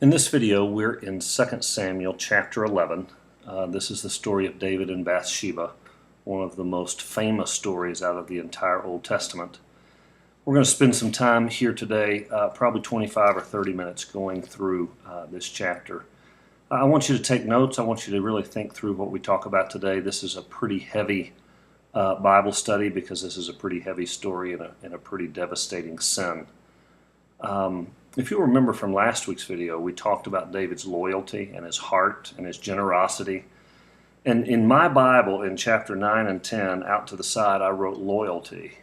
In this video, we're in 2 Samuel chapter 11. This is the story of David and Bathsheba, one of the most famous stories out of the entire Old Testament. We're going to spend some time here today, probably 25 or 30 minutes going through this chapter. I want you to take notes. I want you to really think through what we talk about today. This is a pretty heavy Bible study because this is a pretty heavy story and a pretty devastating sin. If you remember from last week's video, we talked about David's loyalty and his heart and his generosity. And in my Bible, in chapter 9 and 10, out to the side, I wrote loyalty.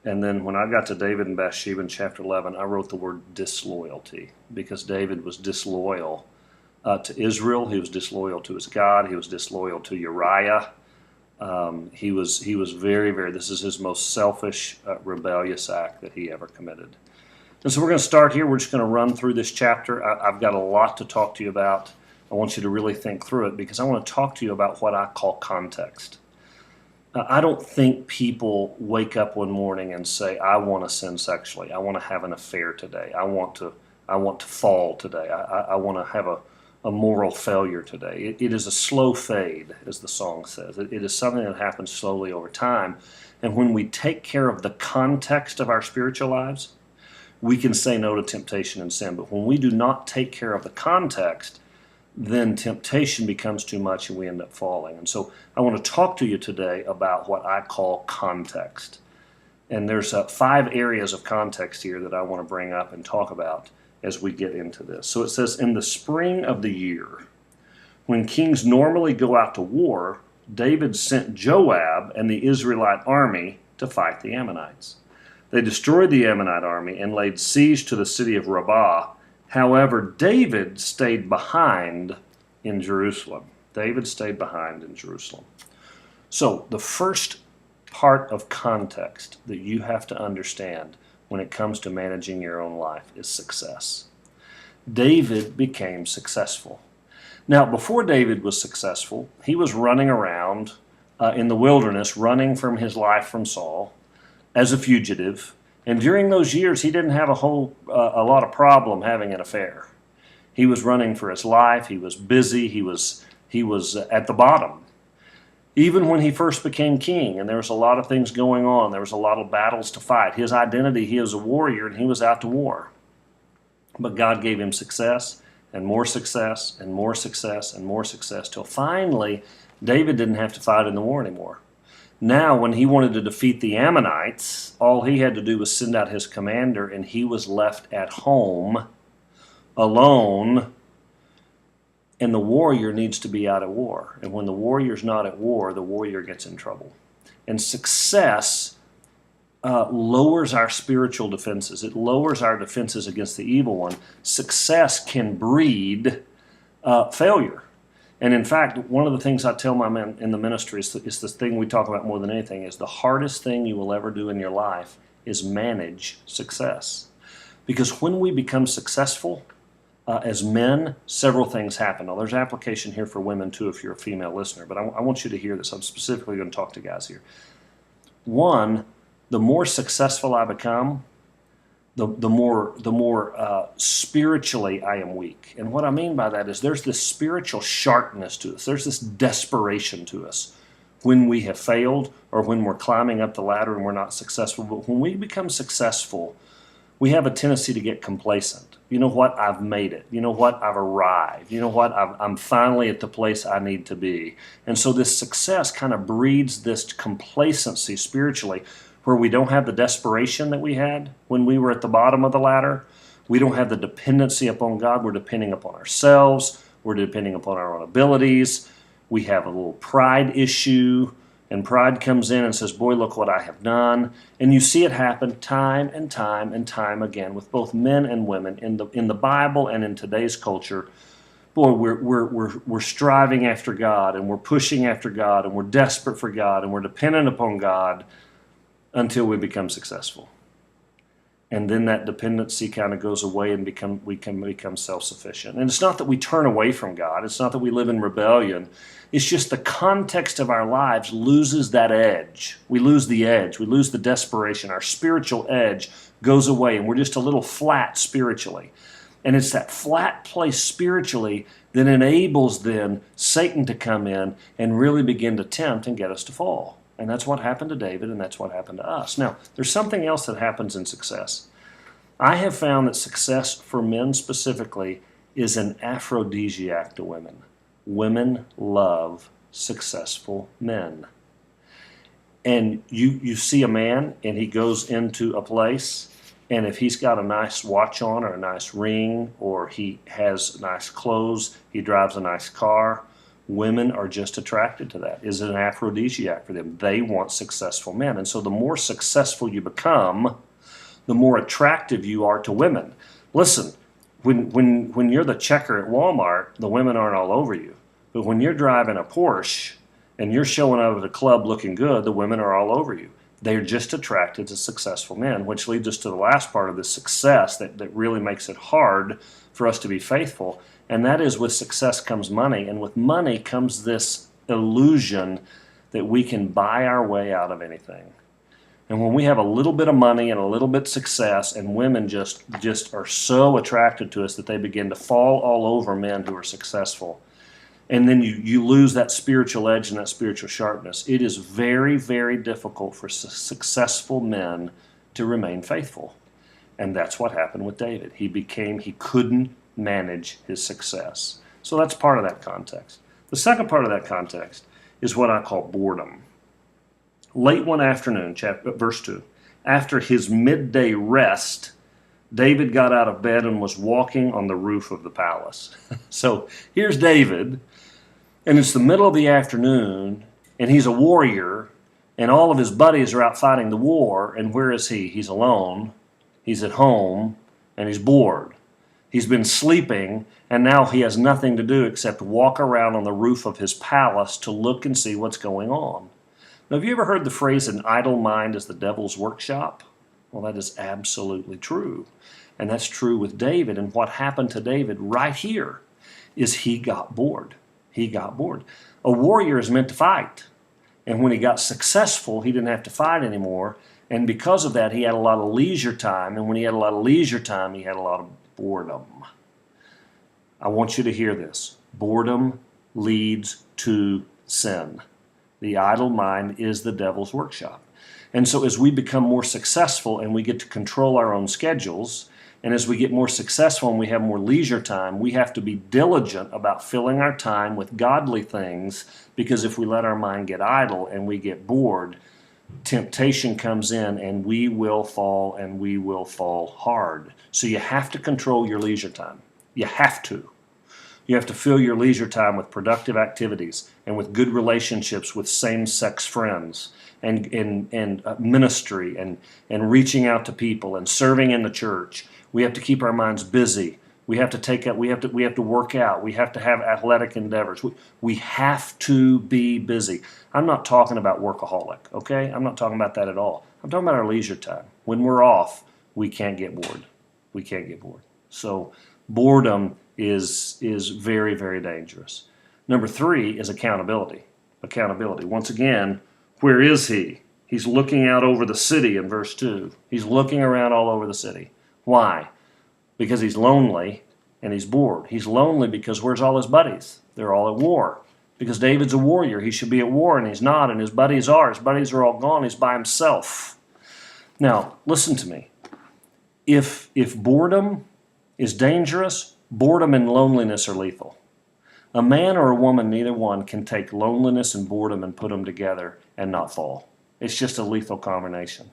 And then when I got to David and Bathsheba in chapter 11, I wrote the word disloyalty, because David was disloyal to Israel. He was disloyal to his God. He was disloyal to Uriah. He was very, this is his most selfish, rebellious act that he ever committed. And so we're going to start here. We're just going to run through this chapter. I've got a lot to talk to you about. I want you to really think through it because I want to talk to you about what I call context. I don't think people wake up one morning and say, I want to sin sexually. I want to have an affair today. I want to fall today. I want to have a moral failure today. It is a slow fade, as the song says. It is something that happens slowly over time. And when we take care of the context of our spiritual lives, we can say no to temptation and sin. But when we do not take care of the context, then temptation becomes too much and we end up falling. And so I want to talk to you today about what I call context. And there's 5 areas of context here that I want to bring up and talk about as we get into this. So it says, in the spring of the year, when kings normally go out to war, David sent Joab and the Israelite army to fight the Ammonites. They destroyed the Ammonite army and laid siege to the city of Rabbah. However, David stayed behind in Jerusalem. David stayed behind in Jerusalem. So the first part of context that you have to understand when it comes to managing your own life is success. David became successful. Now, before David was successful, he was running around in the wilderness, running from his life from Saul as a fugitive, and during those years he didn't have a lot of problem having an affair. He was running for his life. He was busy. He was at the bottom. Even when he first became king, and there was a lot of things going on, there was a lot of battles to fight. His identity, he was a warrior, and he was out to war. But God gave him success, and more success, and more success, and more success, till finally David didn't have to fight in the war anymore. Now, when he wanted to defeat the Ammonites, all he had to do was send out his commander, and he was left at home alone. And the warrior needs to be out at war. And when the warrior's not at war, the warrior gets in trouble. And success lowers our spiritual defenses. It lowers our defenses against the evil one. Success can breed failure. And in fact, one of the things I tell my men in the ministry is this thing we talk about more than anything, is the hardest thing you will ever do in your life is manage success. Because when we become successful as men, several things happen. Now, there's application here for women too if you're a female listener, but I want you to hear this. I'm specifically going to talk to guys here. One, the more successful I become, the more spiritually I am weak. And what I mean by that is there's this spiritual sharpness to us. There's this desperation to us when we have failed or when we're climbing up the ladder and we're not successful. But when we become successful, we have a tendency to get complacent. You know what? I've made it. You know what? I've arrived. You know what? I'm finally at the place I need to be. And so this success kind of breeds this complacency spiritually, where we don't have the desperation that we had when we were at the bottom of the ladder. We don't have the dependency upon God. We're depending upon ourselves. We're depending upon our own abilities. We have a little pride issue, and pride comes in and says, boy, look what I have done. And you see it happen time and time and time again with both men and women in the Bible and in today's culture. Boy, we're striving after God, and we're pushing after God, and we're desperate for God, and we're dependent upon God, until we become successful. And then that dependency kind of goes away and we can become self-sufficient. And it's not that we turn away from God. It's not that we live in rebellion. It's just the context of our lives loses that edge. We lose the edge. We lose the desperation. Our spiritual edge goes away, and we're just a little flat spiritually. And it's that flat place spiritually that enables then Satan to come in and really begin to tempt and get us to fall. And that's what happened to David, and that's what happened to us. Now, there's something else that happens in success. I have found that success for men specifically is an aphrodisiac to women. Women love successful men. And you see a man and he goes into a place, and if he's got a nice watch on or a nice ring, or he has nice clothes, he drives a nice car, women are just attracted to that. It's an aphrodisiac for them. They want successful men. And so the more successful you become, the more attractive you are to women. Listen, when you're the checker at Walmart, the women aren't all over you. But when you're driving a Porsche and you're showing up at a club looking good, the women are all over you. They're just attracted to successful men, which leads us to the last part of this success that really makes it hard for us to be faithful. And that is, with success comes money. And with money comes this illusion that we can buy our way out of anything. And when we have a little bit of money and a little bit of success, and women just are so attracted to us that they begin to fall all over men who are successful. And then you lose that spiritual edge and that spiritual sharpness. It is very, very difficult for successful men to remain faithful. And that's what happened with David. He couldn't manage his success. So that's part of that context. The second part of that context is what I call boredom. Late one afternoon, verse 2, after his midday rest, David got out of bed and was walking on the roof of the palace. So here's David, and it's the middle of the afternoon, and he's a warrior, and all of his buddies are out fighting the war, and where is he? He's alone, he's at home, and he's bored. He's been sleeping, and now he has nothing to do except walk around on the roof of his palace to look and see what's going on. Now, have you ever heard the phrase, an idle mind is the devil's workshop? Well, that is absolutely true. And that's true with David. And what happened to David right here is he got bored. He got bored. A warrior is meant to fight. And when he got successful, he didn't have to fight anymore. And because of that, he had a lot of leisure time. And when he had a lot of leisure time, he had a lot of boredom. I want you to hear this. Boredom leads to sin. The idle mind is the devil's workshop. And so as we become more successful and we get to control our own schedules, and as we get more successful and we have more leisure time, we have to be diligent about filling our time with godly things, because if we let our mind get idle and we get bored, temptation comes in and we will fall, and we will fall hard. So you have to control your leisure time. You have to. You have to fill your leisure time with productive activities and with good relationships with same-sex friends and ministry and reaching out to people and serving in the church. We have to keep our minds busy. We have to work out. We have to have athletic endeavors. We have to be busy. I'm not talking about workaholic, okay? I'm not talking about that at all. I'm talking about our leisure time. When we're off, we can't get bored. We can't get bored. So boredom is very, very dangerous. Number 3 is accountability. Accountability. Once again, where is he? He's looking out over the city in verse 2. He's looking around all over the city. Why? Because he's lonely and he's bored. He's lonely because where's all his buddies? They're all at war. Because David's a warrior. He should be at war, and he's not, and his buddies are. His buddies are all gone. He's by himself. Now, listen to me. If boredom is dangerous, boredom and loneliness are lethal. A man or a woman, neither one, can take loneliness and boredom and put them together and not fall. It's just a lethal combination.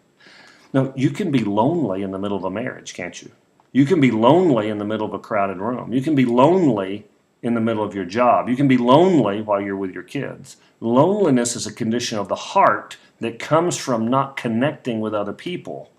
Now, you can be lonely in the middle of a marriage, can't you? You can be lonely in the middle of a crowded room. You can be lonely in the middle of your job. You can be lonely while you're with your kids. Loneliness is a condition of the heart that comes from not connecting with other people.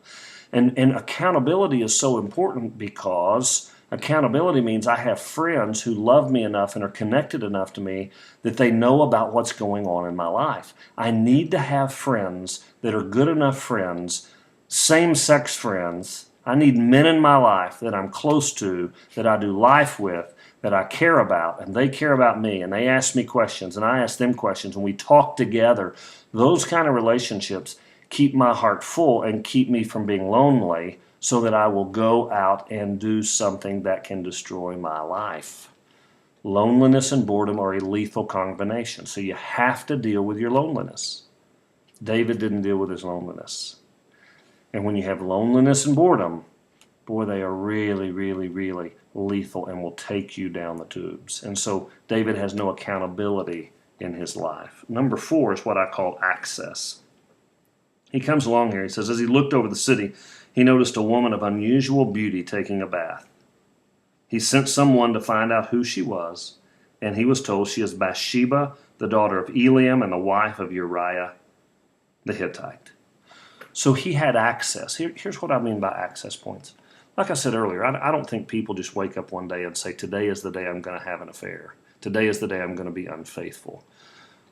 And accountability is so important, because accountability means I have friends who love me enough and are connected enough to me that they know about what's going on in my life. I need to have friends that are good enough friends, same-sex friends. I need men in my life that I'm close to, that I do life with, that I care about, and they care about me, and they ask me questions, and I ask them questions, and we talk together. Those kind of relationships keep my heart full and keep me from being lonely, so that I will go out and do something that can destroy my life. Loneliness and boredom are a lethal combination, so you have to deal with your loneliness. David didn't deal with his loneliness. And when you have loneliness and boredom, boy, they are really, really, really lethal and will take you down the tubes. And so David has no accountability in his life. Number 4 is what I call access. He comes along here, he says, as he looked over the city, he noticed a woman of unusual beauty taking a bath. He sent someone to find out who she was, and he was told she is Bathsheba, the daughter of Eliam and the wife of Uriah the Hittite. So he had access. Here's what I mean by access points. Like I said earlier, I don't think people just wake up one day and say, today is the day I'm going to have an affair. Today is the day I'm going to be unfaithful.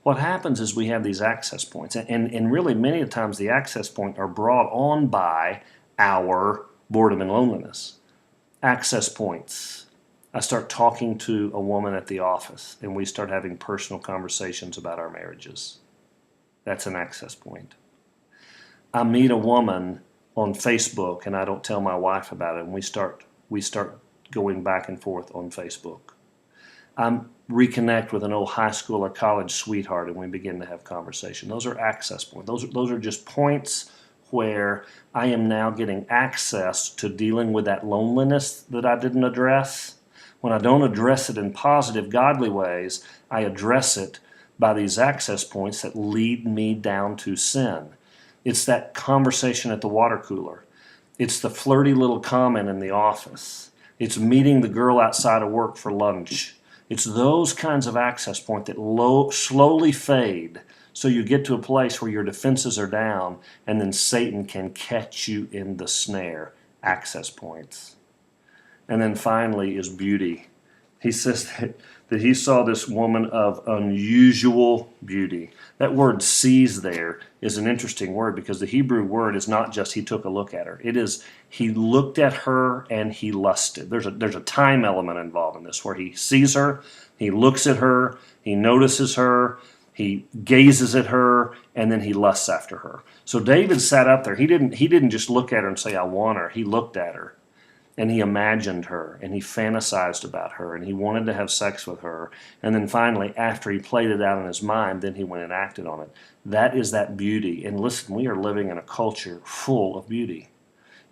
What happens is we have these access points, and really many times the access points are brought on by our boredom and loneliness. Access points. I start talking to a woman at the office, and we start having personal conversations about our marriages. That's an access point. I meet a woman on Facebook, and I don't tell my wife about it, and we start going back and forth on Facebook. I reconnect with an old high school or college sweetheart, and we begin to have conversation. Those are access points. Those are just points where I am now getting access to dealing with that loneliness that I didn't address. When I don't address it in positive, godly ways, I address it by these access points that lead me down to sin. It's that conversation at the water cooler. It's the flirty little comment in the office. It's meeting the girl outside of work for lunch. It's those kinds of access points that slowly fade, so you get to a place where your defenses are down, and then Satan can catch you in the snare. Access points. And then finally is beauty. He says that he saw this woman of unusual beauty. That word sees there is an interesting word, because the Hebrew word is not just he took a look at her. It is he looked at her and he lusted. There's a time element involved in this, where he sees her, he looks at her, he notices her, he gazes at her, and then he lusts after her. So David sat up there. He didn't just look at her and say, I want her. He looked at her. And he imagined her, and he fantasized about her, and he wanted to have sex with her. And then finally, after he played it out in his mind, then he went and acted on it. That is that beauty. And listen, we are living in a culture full of beauty.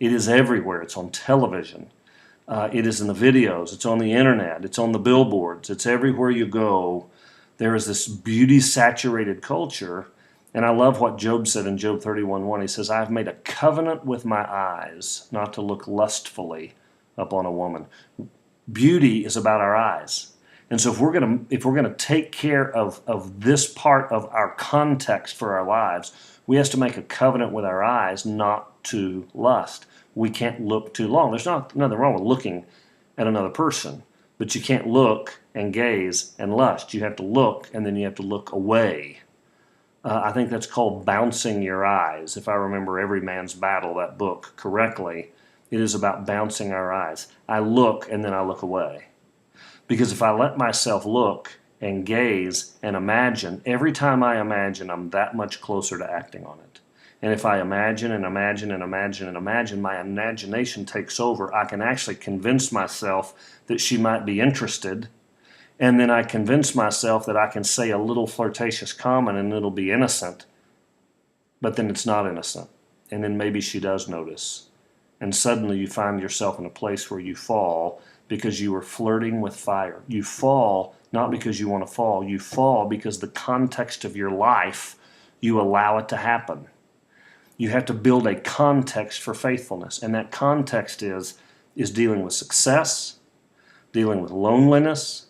It is everywhere. It's on television. It is in the videos. It's on the internet. It's on the billboards. It's everywhere you go. There is this beauty-saturated culture. And I love what Job said in Job 31:1. He says, I've made a covenant with my eyes not to look lustfully upon a woman. Beauty is about our eyes. And so if we're going to take care of this part of our context for our lives, we have to make a covenant with our eyes not to lust. We can't look too long. There's nothing wrong with looking at another person, but you can't look and gaze and lust. You have to look, and then you have to look away. I think that's called bouncing your eyes. If I remember Every Man's Battle, that book, correctly, it is about bouncing our eyes. I look and then I look away. Because if I let myself look and gaze and imagine, every time I imagine, I'm that much closer to acting on it. And if I imagine and imagine and imagine and imagine, my imagination takes over. I can actually convince myself that she might be interested. And then I convince myself that I can say a little flirtatious comment and it'll be innocent. But then it's not innocent. And then maybe she does notice. And suddenly you find yourself in a place where you fall because you were flirting with fire. You fall not because you want to fall. You fall because the context of your life, you allow it to happen. You have to build a context for faithfulness. And that context is dealing with success, dealing with loneliness,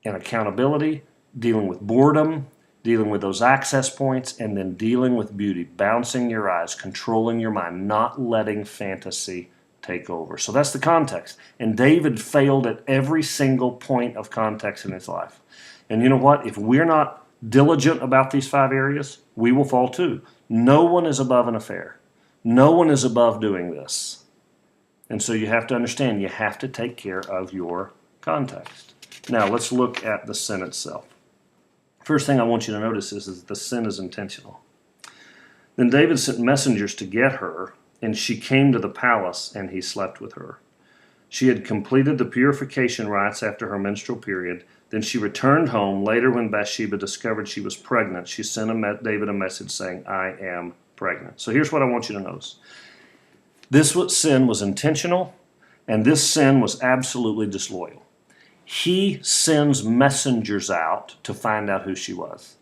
and accountability, dealing with boredom, dealing with those access points, and then dealing with beauty, bouncing your eyes, controlling your mind, not letting fantasy take over. So that's the context. And David failed at every single point of context in his life. And you know what? If we're not diligent about these 5 areas, we will fall too. No one is above an affair. No one is above doing this. And so you have to understand, you have to take care of your context. Now, let's look at the sin itself. First thing I want you to notice is that the sin is intentional. Then David sent messengers to get her, and she came to the palace, and he slept with her. She had completed the purification rites after her menstrual period. Then she returned home. Later, when Bathsheba discovered she was pregnant, she sent David a message saying, I am pregnant. So here's what I want you to notice. This sin was intentional, and this sin was absolutely disloyal. He sends messengers out to find out who she was.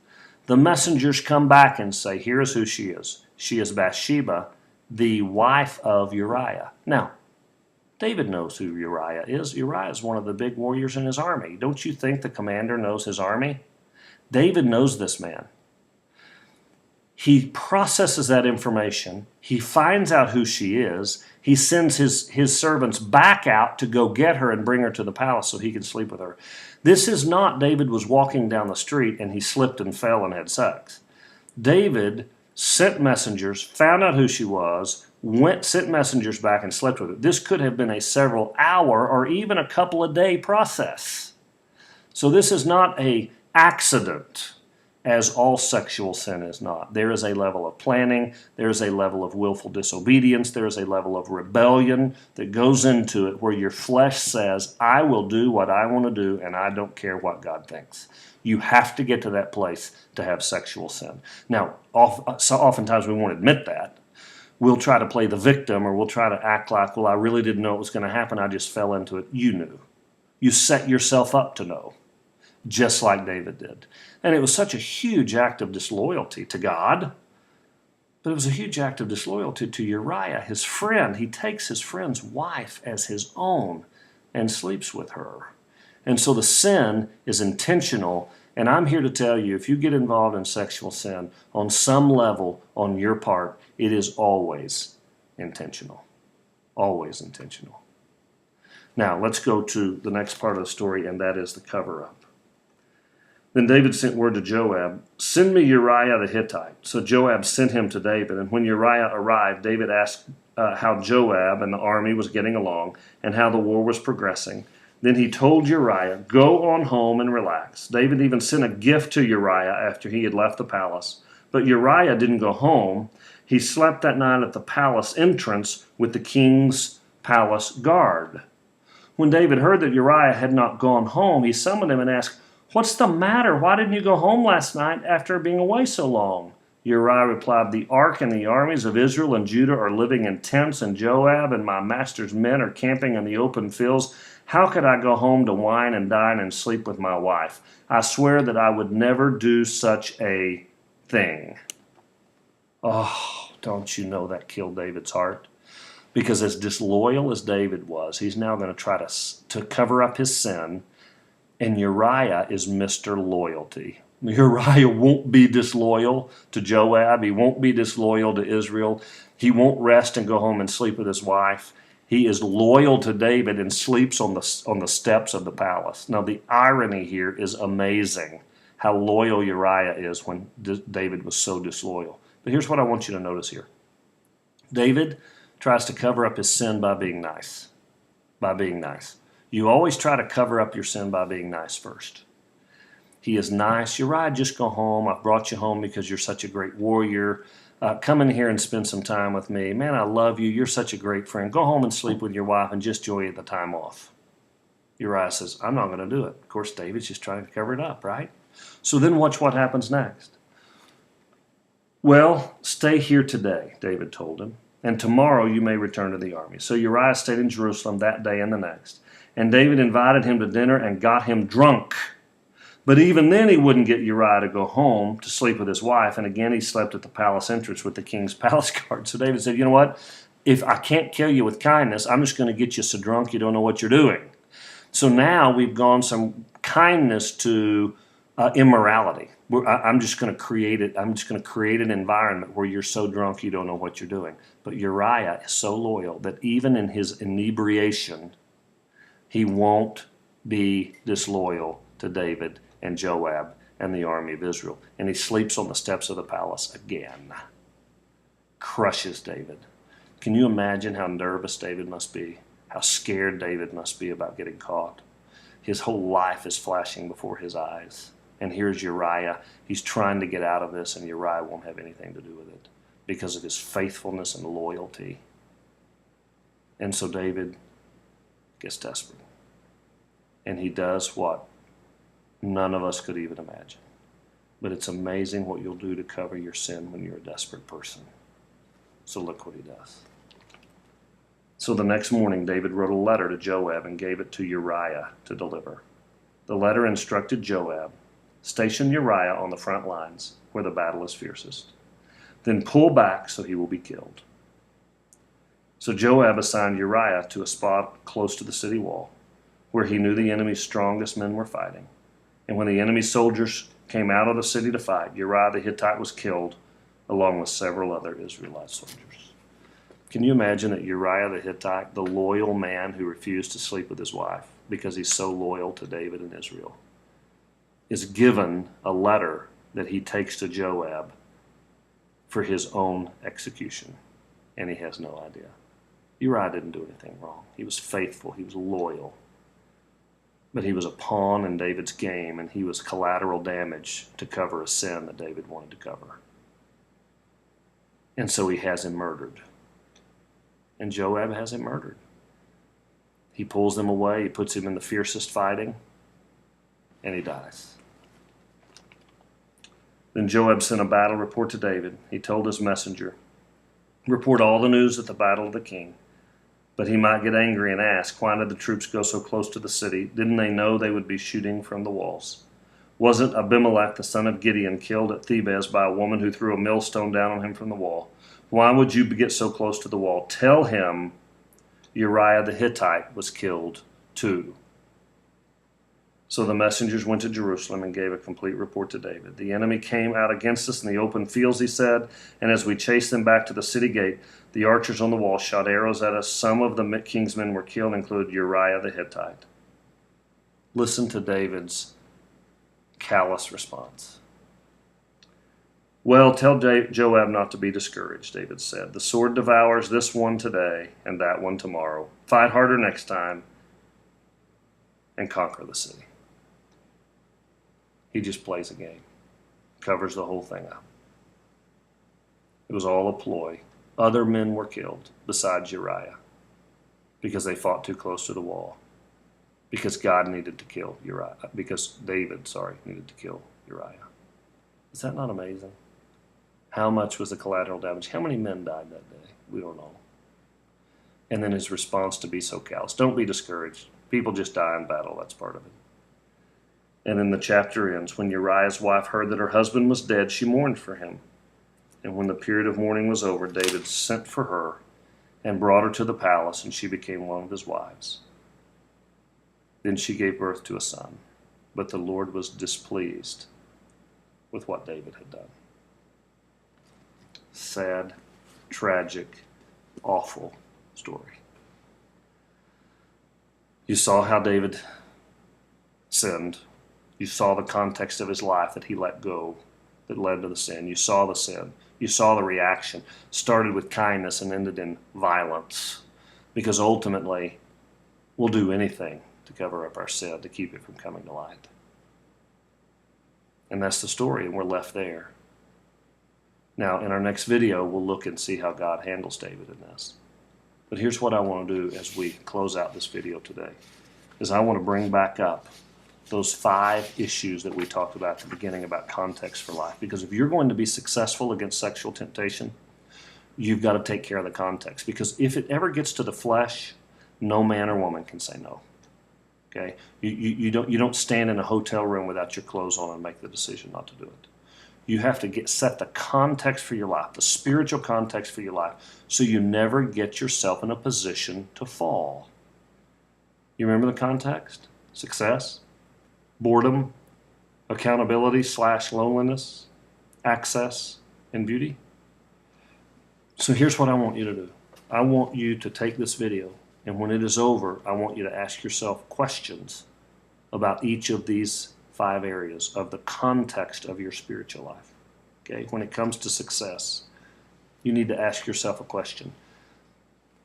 The messengers come back and say, here's who she is. She is Bathsheba, the wife of Uriah. Now, David knows who Uriah is. Uriah is one of the big warriors in his army. Don't you think the commander knows his army? David knows this man. He processes that information. He finds out who she is. He sends his servants back out to go get her and bring her to the palace so he can sleep with her. This is not David was walking down the street and he slipped and fell and had sex. David sent messengers, found out who she was, sent messengers back and slept with her. This could have been a several hour or even a couple of day process. So this is not an accident, as all sexual sin is not. There is a level of planning, there is a level of willful disobedience, there is a level of rebellion that goes into it where your flesh says, I will do what I want to do and I don't care what God thinks. You have to get to that place to have sexual sin. Now, oftentimes we won't admit that. We'll try to play the victim, or we'll try to act like, well, I really didn't know it was going to happen. I just fell into it. You knew. You set yourself up to know, just like David did. And it was such a huge act of disloyalty to God, but it was a huge act of disloyalty to Uriah, his friend. He takes his friend's wife as his own and sleeps with her. And so the sin is intentional. And I'm here to tell you, if you get involved in sexual sin on some level on your part, it is always intentional. Always intentional. Now, let's go to the next part of the story, and that is the cover-up. Then David sent word to Joab, send me Uriah the Hittite. So Joab sent him to David, and when Uriah arrived, David asked how Joab and the army was getting along and how the war was progressing. Then he told Uriah, go on home and relax. David even sent a gift to Uriah after he had left the palace. But Uriah didn't go home. He slept that night at the palace entrance with the king's palace guard. When David heard that Uriah had not gone home, he summoned him and asked, what's the matter? Why didn't you go home last night after being away so long? Uriah replied, the ark and the armies of Israel and Judah are living in tents, and Joab and my master's men are camping in the open fields. How could I go home to wine and dine and sleep with my wife? I swear that I would never do such a thing. Oh, don't you know that killed David's heart? Because as disloyal as David was, he's now going to try to cover up his sin, and Uriah is Mr. Loyalty. Uriah won't be disloyal to Joab. He won't be disloyal to Israel. He won't rest and go home and sleep with his wife. He is loyal to David and sleeps on the steps of the palace. Now, the irony here is amazing, how loyal Uriah is when David was so disloyal. But here's what I want you to notice here. David tries to cover up his sin by being nice. By being nice. You always try to cover up your sin by being nice first. He is nice. Uriah, just go home. I've brought you home because you're such a great warrior. Come in here and spend some time with me. Man, I love you. You're such a great friend. Go home and sleep with your wife and just enjoy the time off. Uriah says, I'm not going to do it. Of course, David's just trying to cover it up, right? So then watch what happens next. Well, stay here today, David told him, and tomorrow you may return to the army. So Uriah stayed in Jerusalem that day and the next. And David invited him to dinner and got him drunk. But even then he wouldn't get Uriah to go home to sleep with his wife. And again, he slept at the palace entrance with the king's palace guard. So David said, you know what? If I can't kill you with kindness, I'm just going to get you so drunk you don't know what you're doing. So now we've gone from kindness to immorality. I'm just going to create it. I'm just going to create an environment where you're so drunk you don't know what you're doing. But Uriah is so loyal that even in his inebriation, he won't be disloyal to David and Joab and the army of Israel. And he sleeps on the steps of the palace again. Crushes David. Can you imagine how nervous David must be? How scared David must be about getting caught? His whole life is flashing before his eyes. And here's Uriah. He's trying to get out of this, and Uriah won't have anything to do with it because of his faithfulness and loyalty And so David gets desperate. And he does what none of us could even imagine. But it's amazing what you'll do to cover your sin when you're a desperate person. So look what he does. So the next morning, David wrote a letter to Joab and gave it to Uriah to deliver. The letter instructed Joab, station Uriah on the front lines where the battle is fiercest. Then pull back so he will be killed. So Joab assigned Uriah to a spot close to the city wall, where he knew the enemy's strongest men were fighting. And when the enemy's soldiers came out of the city to fight, Uriah the Hittite was killed, along with several other Israelite soldiers. Can you imagine that Uriah the Hittite, the loyal man who refused to sleep with his wife because he's so loyal to David and Israel, is given a letter that he takes to Joab for his own execution, and he has no idea. Uriah didn't do anything wrong. He was faithful. He was loyal. But he was a pawn in David's game, and he was collateral damage to cover a sin that David wanted to cover. And so he has him murdered. And Joab has him murdered. He pulls him away. He puts him in the fiercest fighting, and he dies. Then Joab sent a battle report to David. He told his messenger, report all the news at the battle of the king. But he might get angry and ask, why did the troops go so close to the city? Didn't they know they would be shooting from the walls? Wasn't Abimelech, the son of Gideon, killed at Thebez by a woman who threw a millstone down on him from the wall? Why would you get so close to the wall? Tell him Uriah the Hittite was killed too. So the messengers went to Jerusalem and gave a complete report to David. The enemy came out against us in the open fields, he said, and as we chased them back to the city gate, the archers on the wall shot arrows at us. Some of the king's men were killed, including Uriah the Hittite. Listen to David's callous response. Well, tell Joab not to be discouraged, David said. The sword devours this one today and that one tomorrow. Fight harder next time and conquer the city. He just plays a game, covers the whole thing up. It was all a ploy. Other men were killed besides Uriah because they fought too close to the wall, because God needed to kill Uriah, because David, needed to kill Uriah. Is that not amazing? How much was the collateral damage? How many men died that day? We don't know. And then his response to be so callous. Don't be discouraged. People just die in battle. That's part of it. And then the chapter ends. When Uriah's wife heard that her husband was dead, she mourned for him. And when the period of mourning was over, David sent for her and brought her to the palace, and she became one of his wives. Then she gave birth to a son. But the Lord was displeased with what David had done. Sad, tragic, awful story. You saw how David sinned. You saw the context of his life that he let go that led to the sin. You saw the sin. You saw the reaction. Started with kindness and ended in violence. Because ultimately, we'll do anything to cover up our sin, to keep it from coming to light. And that's the story, and we're left there. Now, in our next video, we'll look and see how God handles David in this. But here's what I want to do as we close out this video today, is I want to bring back up those 5 issues that we talked about at the beginning about context for life. Because if you're going to be successful against sexual temptation, you've got to take care of the context. Because if it ever gets to the flesh, no man or woman can say no. Okay? You don't stand in a hotel room without your clothes on and make the decision not to do it. You have to set the context for your life, the spiritual context for your life, so you never get yourself in a position to fall. You remember the context? Success, boredom, accountability / loneliness, access, and beauty. So here's what I want you to do. I want you to take this video, and when it is over, I want you to ask yourself questions about each of these 5 areas of the context of your spiritual life. Okay? When it comes to success, you need to ask yourself a question.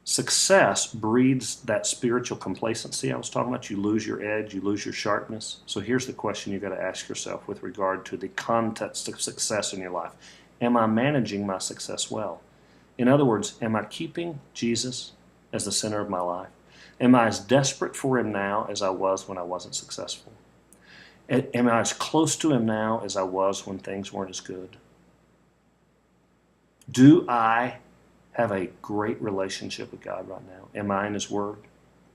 Success breeds that spiritual complacency I was talking about. You lose your edge, you lose your sharpness. So here's the question you've got to ask yourself with regard to the context of success in your life. Am I managing my success well? In other words, am I keeping Jesus as the center of my life? Am I as desperate for him now as I was when I wasn't successful? Am I as close to him now as I was when things weren't as good? Do I have a great relationship with God right now? Am I in his word?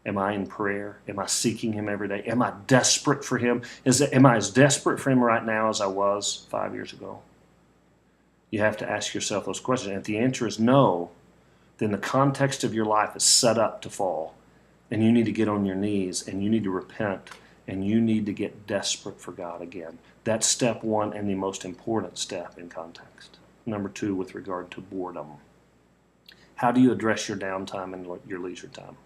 Am I in prayer? Am I seeking him every day? Am I desperate for him? Am I as desperate for him right now as I was 5 years ago? You have to ask yourself those questions. And if the answer is no, then the context of your life is set up to fall. And you need to get on your knees and you need to repent and you need to get desperate for God again. That's step one and the most important step in context. Number two, with regard to boredom. How do you address your downtime and your leisure time?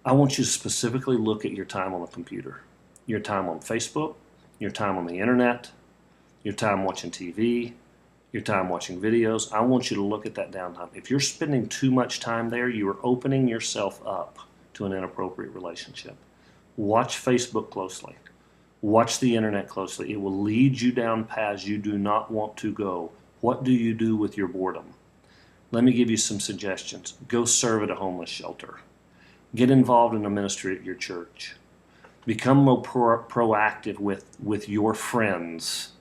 I want you to specifically look at your time on the computer, your time on Facebook, your time on the internet, your time watching TV, your time watching videos. I want you to look at that downtime. If you're spending too much time there, you are opening yourself up to an inappropriate relationship. Watch Facebook closely. Watch the internet closely. It will lead you down paths you do not want to go. What do you do with your boredom? Let me give you some suggestions. Go serve at a homeless shelter. Get involved in a ministry at your church. Become more proactive with your friends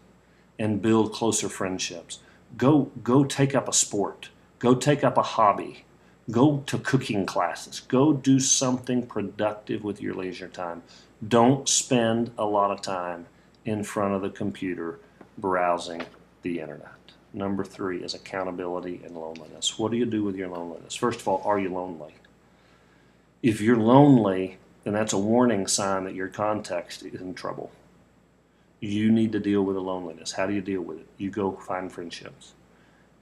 and build closer friendships. Go take up a sport. Go take up a hobby. Go to cooking classes. Go do something productive with your leisure time. Don't spend a lot of time in front of the computer browsing the internet. Number three is accountability and loneliness. What do you do with your loneliness? First of all, are you lonely? If you're lonely, then that's a warning sign that your context is in trouble. You need to deal with the loneliness. How do you deal with it? You go find friendships.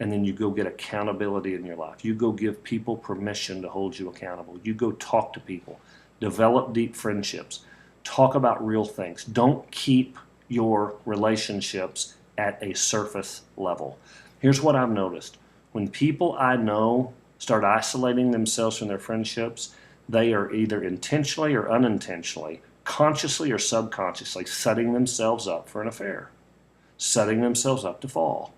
And then you go get accountability in your life. You go give people permission to hold you accountable. You go talk to people. Develop deep friendships. Talk about real things. Don't keep your relationships at a surface level. Here's what I've noticed. When people I know start isolating themselves from their friendships, they are either intentionally or unintentionally, consciously or subconsciously, setting themselves up for an affair, setting themselves up to fall.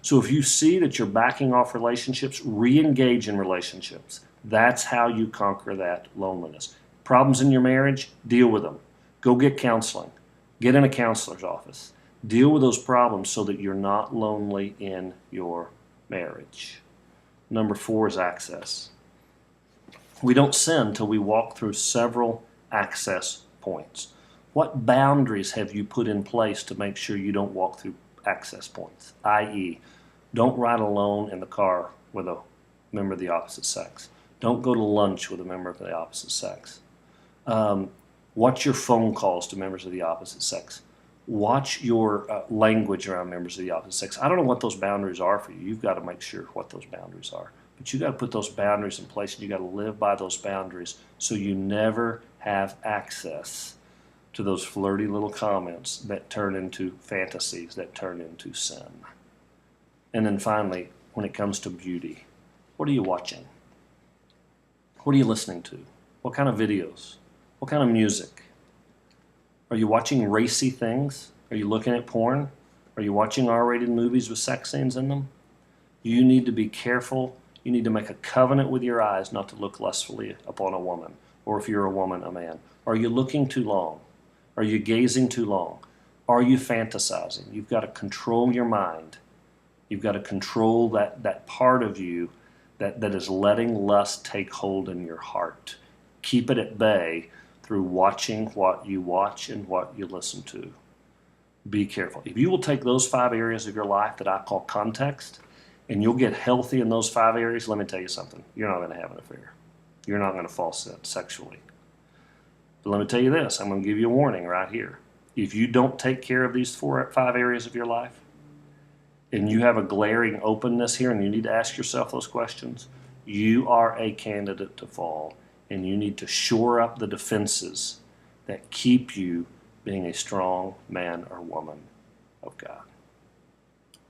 So if you see that you're backing off relationships, re-engage in relationships. That's how you conquer that loneliness. Problems in your marriage, deal with them. Go get counseling. Get in a counselor's office. Deal with those problems so that you're not lonely in your marriage. Number four is access. We don't sin until we walk through several access points. What boundaries have you put in place to make sure you don't walk through access points? i.e., don't ride alone in the car with a member of the opposite sex. Don't go to lunch with a member of the opposite sex. Watch your phone calls to members of the opposite sex. Watch your language around members of the opposite sex. I don't know what those boundaries are for you. You've got to make sure what those boundaries are. But you got to put those boundaries in place, and you got to live by those boundaries so you never have access to those flirty little comments that turn into fantasies, that turn into sin. And then finally, when it comes to beauty, what are you watching? What are you listening to? What kind of videos? What kind of music? Are you watching racy things? Are you looking at porn? Are you watching R-rated movies with sex scenes in them? You need to be careful. You need to make a covenant with your eyes not to look lustfully upon a woman, or if you're a woman, a man. Are you looking too long? Are you gazing too long? Are you fantasizing? You've got to control your mind. You've got to control that part of you that is letting lust take hold in your heart. Keep it at bay through watching what you watch and what you listen to. Be careful. If you will take those 5 areas of your life that I call context, and you'll get healthy in those 5 areas, let me tell you something. You're not going to have an affair. You're not going to fall sexually. But let me tell you this. I'm going to give you a warning right here. If you don't take care of these 4 or 5 areas of your life, and you have a glaring openness here, and you need to ask yourself those questions, you are a candidate to fall, and you need to shore up the defenses that keep you being a strong man or woman of God.